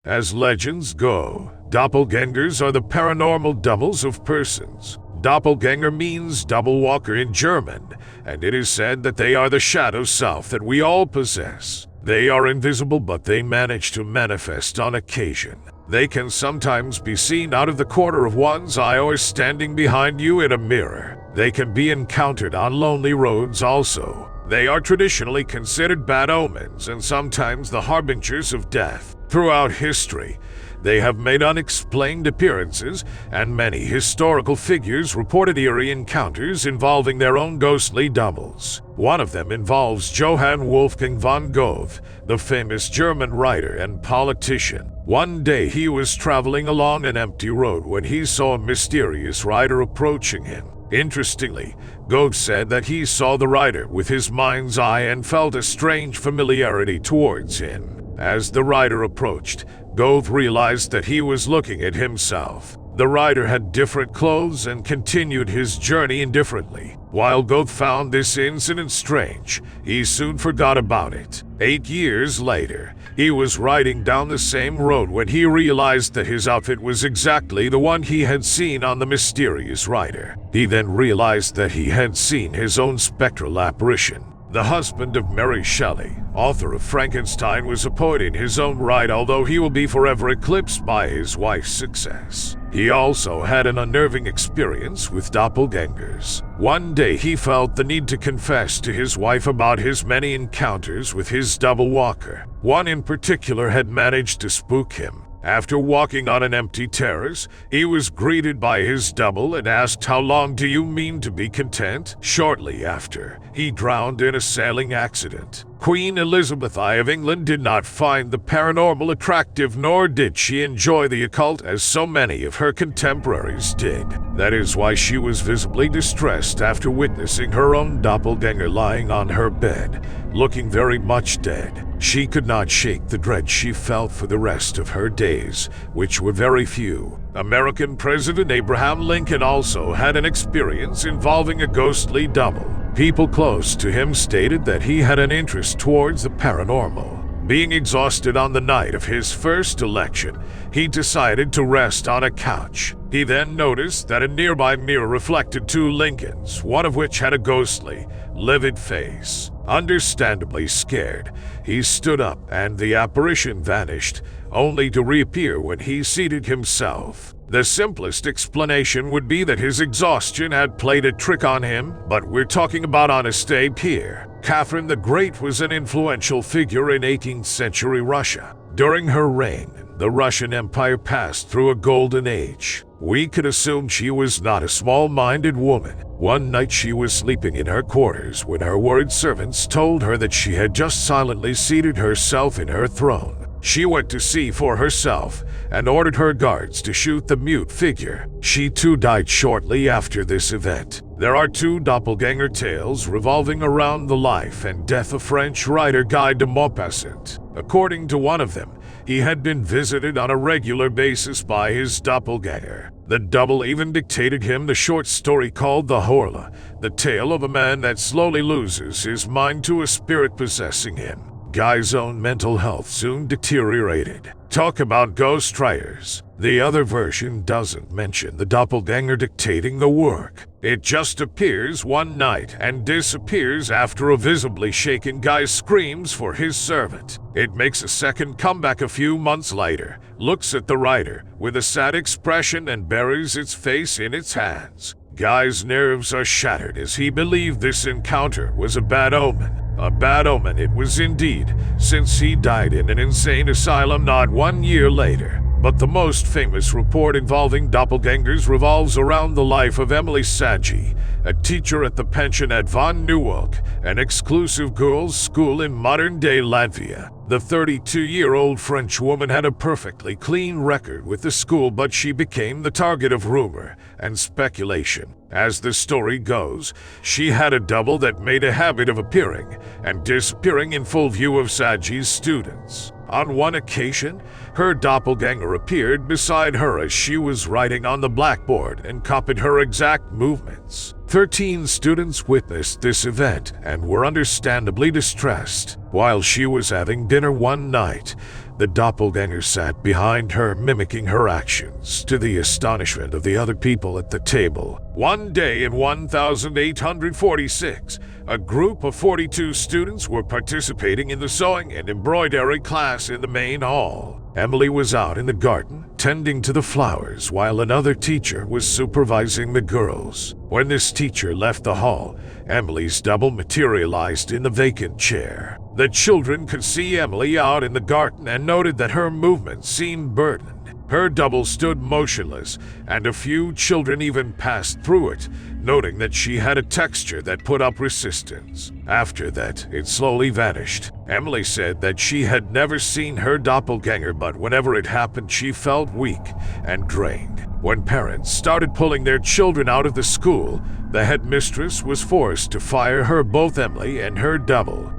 As legends go, doppelgangers are the paranormal doubles of persons. Doppelganger means double walker in German, and it is said that they are the shadow self that we all possess. They are invisible, but they manage to manifest on occasion. They can sometimes be seen out of the corner of one's eye or standing behind you in a mirror. They can be encountered on lonely roads also. They are traditionally considered bad omens and sometimes the harbingers of death. Throughout history, they have made unexplained appearances, and many historical figures reported eerie encounters involving their own ghostly doubles. One of them involves Johann Wolfgang von Goethe, the famous German writer and politician. One day he was traveling along an empty road when he saw a mysterious rider approaching him. Interestingly, Goethe said that he saw the rider with his mind's eye and felt a strange familiarity towards him. As the rider approached, Goethe realized that he was looking at himself. The rider had different clothes and continued his journey indifferently. While Goethe found this incident strange, he soon forgot about it. 8 years later, he was riding down the same road when he realized that his outfit was exactly the one he had seen on the mysterious rider. He then realized that he had seen his own spectral apparition. The husband of Mary Shelley, author of Frankenstein, was a poet in his own right, although he will be forever eclipsed by his wife's success. He also had an unnerving experience with doppelgangers. One day he felt the need to confess to his wife about his many encounters with his double walker. One in particular had managed to spook him. After walking on an empty terrace, he was greeted by his double and asked, "How long do you mean to be content?" Shortly after, he drowned in a sailing accident. Queen Elizabeth I of England did not find the paranormal attractive, nor did she enjoy the occult as so many of her contemporaries did. That is why she was visibly distressed after witnessing her own doppelganger lying on her bed, looking very much dead. She could not shake the dread she felt for the rest of her days, which were very few. American President Abraham Lincoln also had an experience involving a ghostly double. People close to him stated that he had an interest towards the paranormal. Being exhausted on the night of his first election, he decided to rest on a couch. He then noticed that a nearby mirror reflected two Lincolns, one of which had a ghostly, livid face. Understandably scared, he stood up and the apparition vanished, only to reappear when he seated himself. The simplest explanation would be that his exhaustion had played a trick on him, but we're talking about honest Abe here. Catherine the Great was an influential figure in 18th century Russia. During her reign, the Russian Empire passed through a golden age. We could assume she was not a small-minded woman. One night she was sleeping in her quarters when her worried servants told her that she had just silently seated herself in her throne. She went to see for herself and ordered her guards to shoot the mute figure. She too died shortly after this event. There are two doppelganger tales revolving around the life and death of French writer Guy de Maupassant. According to one of them, he had been visited on a regular basis by his doppelganger. The double even dictated him the short story called The Horla, the tale of a man that slowly loses his mind to a spirit possessing him. Guy's own mental health soon deteriorated. Talk about ghost writers. The other version doesn't mention the doppelganger dictating the work. It just appears one night and disappears after a visibly shaken guy screams for his servant. It makes a second comeback a few months later, looks at the writer with a sad expression and buries its face in its hands. Guy's nerves are shattered as he believed this encounter was a bad omen. A bad omen it was indeed, since he died in an insane asylum not 1 year later. But the most famous report involving doppelgangers revolves around the life of Emily Sadji, a teacher at the pensionat von Neuwalk, an exclusive girls' school in modern-day Latvia. The 32-year-old French woman had a perfectly clean record with the school, but she became the target of rumor and speculation. As the story goes, she had a double that made a habit of appearing and disappearing in full view of Sadji's students. On one occasion, her doppelganger appeared beside her as she was writing on the blackboard and copied her exact movements. 13 students witnessed this event and were understandably distressed. While she was having dinner one night, The doppelganger sat behind her, mimicking her actions, to the astonishment of the other people at the table. One day in 1846, a group of 42 students were participating in the sewing and embroidery class in the main hall. Emily was out in the garden, tending to the flowers, while another teacher was supervising the girls. When this teacher left the hall, Emily's double materialized in the vacant chair. The children could see Emily out in the garden and noted that her movements seemed burdened. Her double stood motionless, and a few children even passed through it, noting that she had a texture that put up resistance. After that, it slowly vanished. Emily said that she had never seen her doppelganger, but whenever it happened, she felt weak and drained. When parents started pulling their children out of the school, the headmistress was forced to fire her, both Emily and her double.